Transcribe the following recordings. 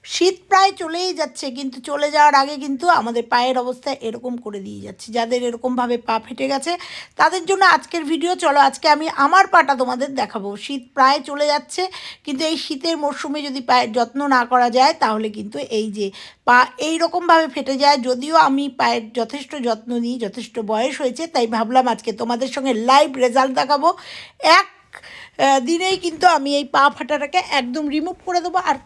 শীত প্রায় চলেই যাচ্ছে, কিন্তু চলে যাওয়ার আগে কিন্তু আমাদের পায়ের অবস্থা এরকম করে দিয়ে যাচ্ছে। যাদের এরকমভাবে পা ফেটে গেছে তাদের জন্য আজকের ভিডিও। চলো আজকে আমি আমার পাটা তোমাদের দেখাবো। শীত প্রায় চলে যাচ্ছে, কিন্তু এই শীতের মরশুমে যদি পায়ের যত্ন না করা যায় তাহলে কিন্তু এই যে পা এই রকমভাবে ফেটে যায়। যদিও আমি পায়ের যথেষ্ট যত্ন নিই, যথেষ্ট বয়স হয়েছে, তাই ভাবলাম আজকে তোমাদের সঙ্গে লাইভ রেজাল্ট দেখাবো। এক দিনেই কিন্তু আমি এই পা ফাটাটাকে একদম রিমুভ করে দেবো। আর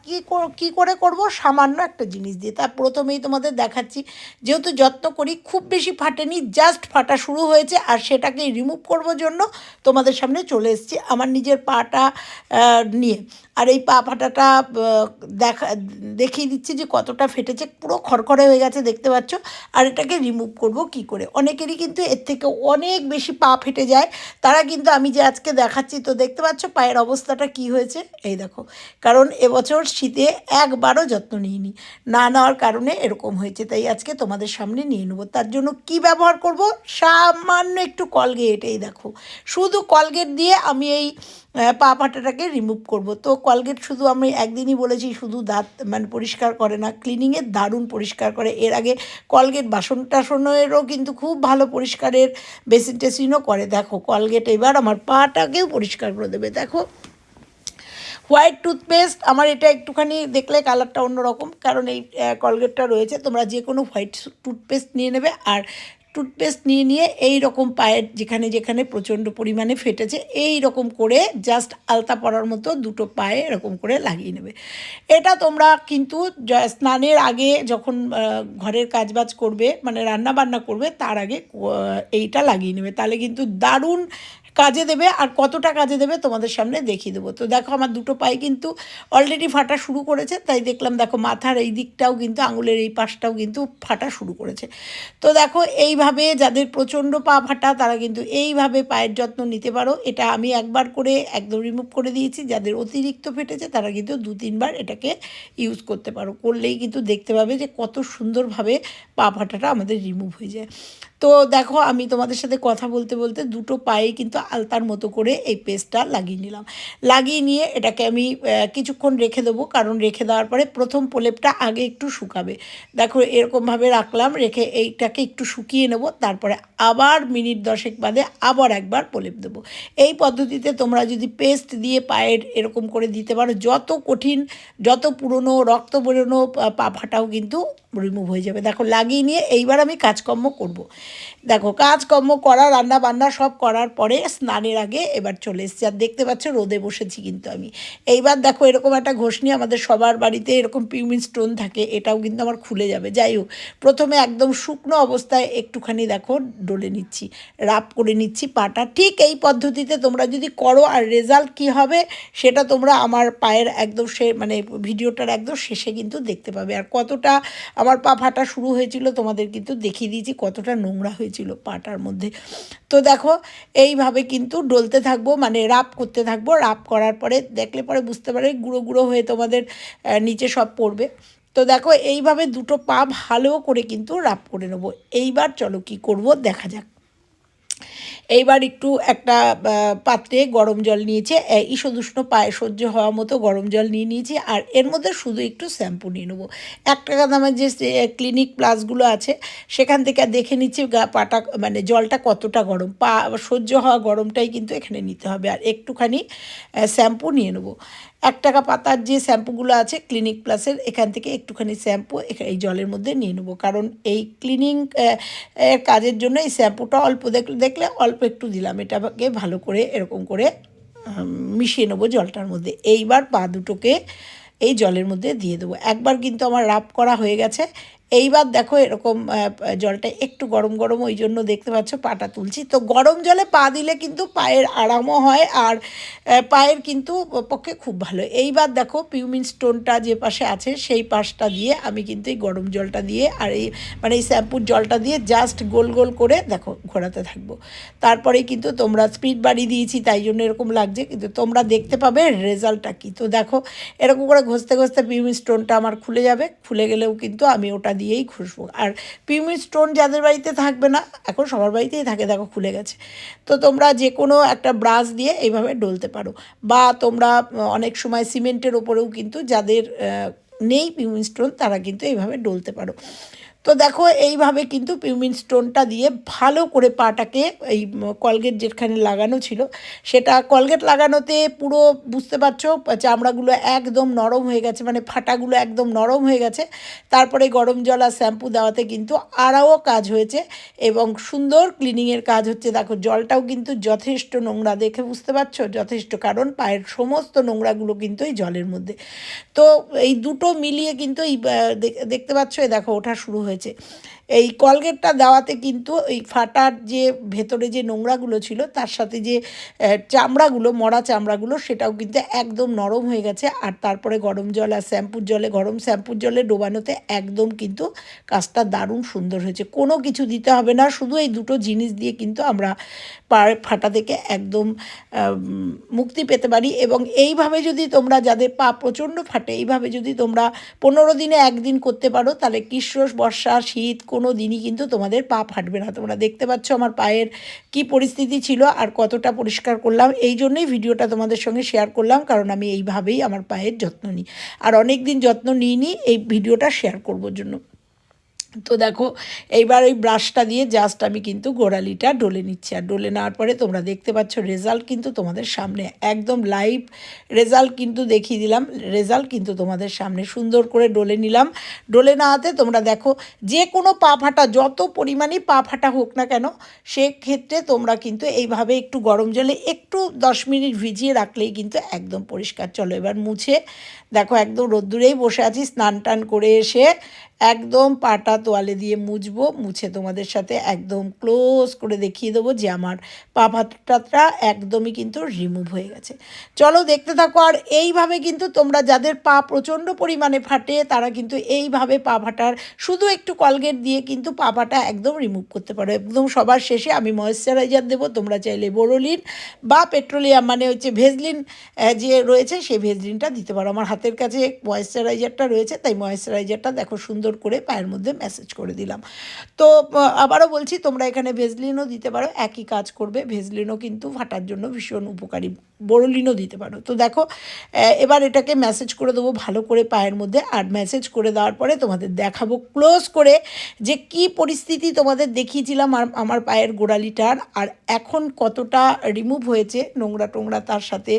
কী করে করব, সামান্য একটা জিনিস দিয়ে। তা প্রথমেই তোমাদের দেখাচ্ছি, যেহেতু যত্ন করি, খুব বেশি ফাটেনি, জাস্ট ফাটা শুরু হয়েছে, আর সেটাকে রিমুভ করবো জন্য তোমাদের সামনে চলে এসেছি আমার নিজের পাটা নিয়ে। আর এই পা ফাটাটা দেখিয়ে দিচ্ছি যে কতটা ফেটেছে, পুরো খড়খড়ে হয়ে গেছে দেখতে পাচ্ছ। আর এটাকে রিমুভ করব কি করে। অনেকেরই কিন্তু এর থেকে অনেক বেশি পা ফেটে যায়, তারা কিন্তু আমি যে আজকে দেখাচ্ছি, তো দেখতে পাচ্ছ পায়ের অবস্থাটা কি হয়েছে, এই দেখো। কারণ এবছর শীতে একবারও যত্ন নিইনি, না নেওয়ার কারণে এরকম হয়েছে। তাই আজকে তোমাদের সামনে নিয়ে নেবো। তার জন্য কি ব্যবহার করব, সামান্য একটু কলগেট। এই দেখো, শুধু কলগেট দিয়ে আমি এই পা ফাটাটাকে রিমুভ করব। তো কলগেট শুধু আমি একদিনই বলেছি, শুধু দাঁত মানে পরিষ্কার করে না, ক্লিনিংয়ের দারুণ পরিষ্কার করে। এর আগে কলগেট বাসন টাসনেরও কিন্তু খুব ভালো পরিষ্কারের, বেসিন টেসিনও করে। দেখো কলগেট এবার আমার পাটাকেও পরিষ্কার করে দেবে। দেখো হোয়াইট টুথপেস্ট, আমার এটা একটুখানি দেখলে কালারটা অন্যরকম, কারণ এই কলগেটটা রয়েছে। তোমরা যে কোনো হোয়াইট টুথপেস্ট নিয়ে নেবে, আর টুথপেস্ট নিয়ে এই রকম পায়ের যেখানে যেখানে প্রচণ্ড পরিমাণে ফেটেছে এই রকম করে জাস্ট আলতা পরার মতো দুটো পায়ে এরকম করে লাগিয়ে নেবে। এটা তোমরা কিন্তু স্নানের আগে যখন ঘরের কাজবাজ করবে, মানে রান্না বান্না করবে, তার আগে এইটা লাগিয়ে নেবে, তাহলে কিন্তু দারুণ কাজে দেবে। আর কতটা কাজে দেবে তোমাদের সামনে দেখিয়ে দেবো। তো দেখো আমার দুটো পায়ে কিন্তু অলরেডি ফাটা শুরু করেছে, তাই দেখলাম দেখো মাথার এই দিকটাও কিন্তু, আঙুলের এই পাশটাও কিন্তু ফাটা শুরু করেছে। তো দেখো এইভাবে যাদের প্রচণ্ড পা ফাটা তারা কিন্তু এইভাবে পায়ের যত্ন নিতে পারো। এটা আমি একবার করে একদম রিমুভ করে দিয়েছি। যাদের অতিরিক্ত ফেটেছে তারা কিন্তু 2-3 বার এটাকে ইউজ করতে পারো, করলেই কিন্তু দেখতে পাবে যে কত সুন্দরভাবে পা ফাটাটা আমাদের রিমুভ হয়ে যায়। তো দেখো আমি তোমাদের সাথে কথা বলতে বলতে দুটো পায়ে কিন্তু আলতার মতো করে এই পেস্টটা লাগিয়ে নিলাম। লাগিয়ে নিয়ে এটাকে আমি কিছুক্ষণ রেখে দেবো, কারণ রেখে দেওয়ার পরে প্রথম প্রলেপটা আগে একটু শুকাবে। দেখো এরকমভাবে রাখলাম, রেখে এইটাকে একটু শুকিয়ে নেব, তারপরে আবার মিনিট 10 বাদে আবার একবার প্রলেপ দেবো। এই পদ্ধতিতে তোমরা যদি পেস্ট দিয়ে পায়ের এরকম করে দিতে পারো, যত কঠিন, যত পুরনো রক্ত বেরোনো পা ফাটাও কিন্তু রিমুভ হয়ে যাবে। দেখো লাগিয়ে নিয়ে এইবার আমি কাজকর্ম করব। দেখো কাজকর্ম করা, রান্না বান্না সব করার পরে স্নানের আগে এবার চলে এসেছি। আর দেখতে পাচ্ছ রোদে বসেছি কিন্তু আমি। এইবার দেখো এরকম একটা ঘষনি, আমাদের সবার বাড়িতে এরকম পিউমিন স্টোন থাকে, এটাও কিন্তু আমার খুলে যাবে। যাই হোক, প্রথমে একদম শুকনো অবস্থায় একটুখানি দেখো ডলে নিচ্ছি, রাব করে নিচ্ছি পাটা। ঠিক এই পদ্ধতিতে তোমরা যদি করো, আর রেজাল্ট কী হবে সেটা তোমরা আমার পায়ের একদম মানে ভিডিওটার একদম শেষে কিন্তু দেখতে পাবে। আর কতটা আমার পা ফাটা শুরু হয়েছিল তোমাদের কিন্তু দেখিয়ে দিয়েছি, কতটা নোংরা হয়েছিল পাটার মধ্যে। তো দেখো এইভাবে কিন্তু ডলতে থাকবো, মানে রাব করতে থাকবো। রাব করার পরে দেখলে পরে বুঝতে পারে গুঁড়ো গুঁড়ো হয়ে তোমাদের নিচে সব পড়বে। তো দেখো এইভাবে দুটো পা ভালো করে কিন্তু রাব করে নেবো। এইবার চলো কি করব দেখা যাক। এইবার একটু একটা পাত্রে গরম জল নিয়েছি, ঈষদুষ্ণ পায়ে সহ্য হওয়া মতো গরম জল নিয়েছি। আর এর মধ্যে শুধু একটু শ্যাম্পু নিয়ে নেবো। 1 টাকা দামের যে ক্লিনিক প্লাসগুলো আছে সেখান থেকে দেখে নিচ্ছি পাটা মানে জলটা কতটা গরম, পা সহ্য হওয়া গরমটাই কিন্তু এখানে নিতে হবে। আর একটুখানি শ্যাম্পু নিয়ে নেবো। 1 টাকা পাতার যে শ্যাম্পুগুলো আছে ক্লিনিক প্লাসের, এখান থেকে একটুখানি শ্যাম্পু এই জলের মধ্যে নিয়ে নেবো। কারণ এই ক্লিনিং এর কাজের জন্য এই শ্যাম্পুটা অল্প দেখলে অল্প একটু দিলাম। এটাকে ভালো করে এরকম করে মিশিয়ে নেবো জলটার মধ্যে। এইবার পা দুটোকে এই জলের মধ্যে দিয়ে দেবো। একবার কিন্তু আমার রাব করা হয়ে গেছে। এইবার দেখো এরকম জলটা একটু গরম গরম, ওই জন্য দেখতে পাচ্ছ পাটা তুলছি। তো গরম জলে পা দিলে কিন্তু পায়ের আরামও হয়, আর পায়ের কিন্তু পক্ষে খুব ভালো। এইবার দেখো পিউমিন স্টোনটা যে পাশে আছে সেই পাশটা দিয়ে আমি কিন্তু এই গরম জলটা দিয়ে, আর এই মানে এই শ্যাম্পুর জলটা দিয়ে জাস্ট গোল গোল করে দেখো ঘোরাতে থাকবো। তারপরে কিন্তু তোমরা স্পিড বাড়িয়ে দিয়েছি তাই জন্য এরকম লাগছে, কিন্তু তোমরা দেখতে পাবে রেজাল্টটা কী। তো দেখো এরকম করে ঘষতে ঘষতে পিউমিন স্টোনটা আমার খুলে যাবে। খুলে গেলেও কিন্তু আমি ওটা দিয়েই ঘষবো। আর পিউমিন স্টোন যাদের বাড়িতে থাকবে না, এখন সবার বাড়িতেই থাকে, দেখো খুলে গেছে, তো তোমরা যে কোনো একটা ব্রাশ দিয়ে এইভাবে ডলতে পারো। বা তোমরা অনেক সময় সিমেন্টের ওপরেও কিন্তু যাদের নেই পিউমিন স্টোন তারা কিন্তু এইভাবে ডলতে পারো। তো দেখো এইভাবে কিন্তু পিউমিন স্টোনটা দিয়ে ভালো করে পাটাকে এই কলগেট যেখানে লাগানো ছিল সেটা কলগেট লাগানোতে পুরো বুঝতে পারছো চামড়াগুলো একদম নরম হয়ে গেছে, মানে ফাটাগুলো একদম নরম হয়ে গেছে। তারপরে গরম জল আর শ্যাম্পু দেওয়াতে কিন্তু আরও কাজ হয়েছে এবং সুন্দর ক্লিনিংয়ের কাজ হচ্ছে। দেখো জলটাও কিন্তু যথেষ্ট নোংরা, দেখে বুঝতে পারছো যথেষ্ট, কারণ পায়ের সমস্ত নোংরাগুলো কিন্তু এই জলের মধ্যে। তো এই দুটো মিলিয়ে কিন্তু এই দেখতে পাচ্ছ এই দেখো ওঠা শুরু হয়েছে। এই কলগেটটা দেওয়াতে কিন্তু এই ফাটার যে ভেতরে যে নোংরাগুলো ছিল তার সাথে যে চামড়াগুলো, মরা চামড়াগুলো, সেটাও কিন্তু একদম নরম হয়ে গেছে। আর তারপরে গরম জল আর শ্যাম্পুর জলে, গরম শ্যাম্পুর জলে ডোবানোতে একদম কিন্তু কাজটা দারুণ সুন্দর হয়েছে। কোনো কিছু দিতে হবে না, শুধু এই দুটো জিনিস দিয়ে কিন্তু আমরা পায়ের ফাটা থেকে একদম মুক্তি পেতে পারি। এবং এইভাবে যদি তোমরা, যাদের পা প্রচণ্ড ফাটে, এইভাবে যদি তোমরা 15 দিনে একদিন করতে পারো তাহলে গ্রীষ্ম, বর্ষা, শীত কোনো দিনই কিন্তু তোমাদের পা ফাটবে না। তোমরা দেখতে পাচ্ছ আমার পায়ের কি পরিস্থিতি ছিল আর কতটা পরিষ্কার করলাম। এই জন্যই ভিডিওটা তোমাদের সঙ্গে শেয়ার করলাম, কারণ আমি এইভাবেই আমার পায়ের যত্ন নিই, আর অনেক দিন যত্ন নিইনি, এই ভিডিওটা শেয়ার করবার জন্য। তো দেখো এইবার ওই ব্রাশটা দিয়ে জাস্ট আমি কিন্তু গোড়ালিটা ডলে নিচ্ছি, আর ডলে নেওয়ার পরে তোমরা দেখতে পাচ্ছ রেজাল্ট কিন্তু তোমাদের সামনে একদম লাইভ রেজাল্ট কিন্তু দেখিয়ে দিলাম। রেজাল্ট কিন্তু তোমাদের সামনে সুন্দর করে ডলে নিলাম। ডলে নেওয়াতে তোমরা দেখো যে কোনো পা ফাটা, যত পরিমাণে পা ফাটা হোক না কেন, সেক্ষেত্রে তোমরা কিন্তু এইভাবে একটু গরম জলে একটু 10 মিনিট ভিজিয়ে রাখলেই কিন্তু একদম পরিষ্কার। চলো এবার মুছে দেখো, একদম রোদ্দুরেই বসে আছি, স্নান টান করে এসে একদম পাটা তোয়ালে দিয়ে মুছবো, মুছে তোমাদের সাথে একদম ক্লোজ করে দেখিয়ে দেবো যে আমার পা ফাটাটা একদমই কিন্তু রিমুভ হয়ে গেছে। চলো দেখতে থাকো। আর এইভাবে কিন্তু তোমরা যাদের পা প্রচণ্ড পরিমাণে ফাটে তারা কিন্তু এইভাবে পা ফাটার শুধু একটু কলগেট দিয়ে কিন্তু পা ফাটা একদম রিমুভ করতে পারো। একদম সবার শেষে আমি ময়েশ্চারাইজার দেবো, তোমরা চাইলে বোরোলিন বা পেট্রোলিয়াম মানে হচ্ছে ভেজলিন যে রয়েছে সেই ভেজলিনটা দিতে পারো। আমার হাতের কাছে ময়েশ্চারাইজারটা রয়েছে, তাই ময়েশ্চারাইজারটা দেখো সুন্দর করে পায়ের মধ্যে ম্যাসেজ করে দিলাম। তো আবারও বলছি তোমরা এখানে ভেজলিনও দিতে পারো, একই কাজ করবে। ভেজলিনও কিন্তু ফাটার জন্য ভীষণ উপকারী, বোরোলিনও দিতে পারো। তো দেখো এবার এটাকে ম্যাসেজ করে দেবো ভালো করে পায়ের মধ্যে। আর ম্যাসেজ করে দেওয়ার পরে তোমাদের দেখাবো ক্লোজ করে যে কি পরিস্থিতি তোমাদের দেখিয়েছিলাম আমার পায়ের গোড়ালিটার, আর এখন কতটা রিমুভ হয়েছে নোংরা টোংরা, তার সাথে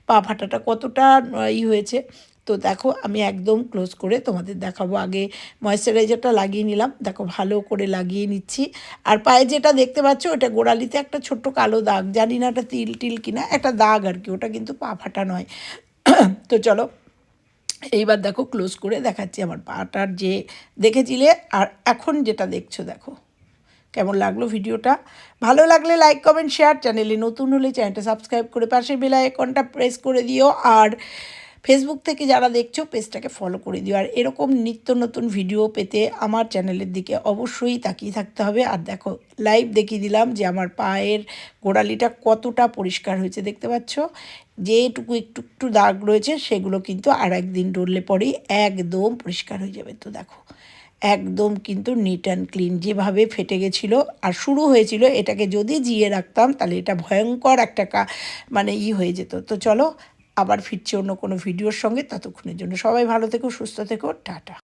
পা ফাটাটা কতটা হয়েছে। তো দেখো আমি একদম ক্লোজ করে তোমাদের দেখাবো। আগে ময়েশ্চারাইজারটা লাগিয়ে নিলাম, দেখো ভালো করে লাগিয়ে নিচ্ছি। আর পায়ে যেটা দেখতে পাচ্ছ ওটা গোড়ালিতে একটা ছোট্ট কালো দাগ, জানি না এটা তিল টিল কিনা, একটা দাগ আর কি, ওটা কিন্তু পা ফাটা নয়। তো চলো এইবার দেখো ক্লোজ করে দেখাচ্ছি আমার পাটার যে দেখেছিলে আর এখন যেটা দেখছো। দেখো কেমন লাগলো ভিডিওটা। ভালো লাগলে লাইক কমেন্ট শেয়ার, চ্যানেলে নতুন হলে চ্যানেলটা সাবস্ক্রাইব করে পাশে বেল আইকনটা প্রেস করে দিও। আর ফেসবুক থেকে যারা দেখছো পেজটাকে ফলো করে দিও। আর এরকম নিত্য নতুন ভিডিও পেতে আমার চ্যানেলের দিকে অবশ্যই তাকিয়ে থাকতে হবে। আর দেখো লাইভ দেখিয়ে দিলাম যে আমার পায়ের গোড়ালিটা কতটা পরিষ্কার হয়েছে, দেখতে পাচ্ছ। যেটুকু একটু একটু দাগ রয়েছে সেগুলো কিন্তু আর একদিন ডললে পরেই একদম পরিষ্কার হয়ে যাবে। তো দেখো একদম কিন্তু নিট অ্যান্ড ক্লিন, যেভাবে ফেটে গেছিলো আর শুরু হয়েছিল এটাকে যদি জিয়ে রাখতাম তাহলে এটা ভয়ঙ্কর একটা মানে হয়ে যেত। তো চলো আবার ফিরছি অন্য কোনো ভিডিওর সঙ্গে, ততক্ষণের জন্য সবাই ভালো থেকো, সুস্থ থেকো, টাটা।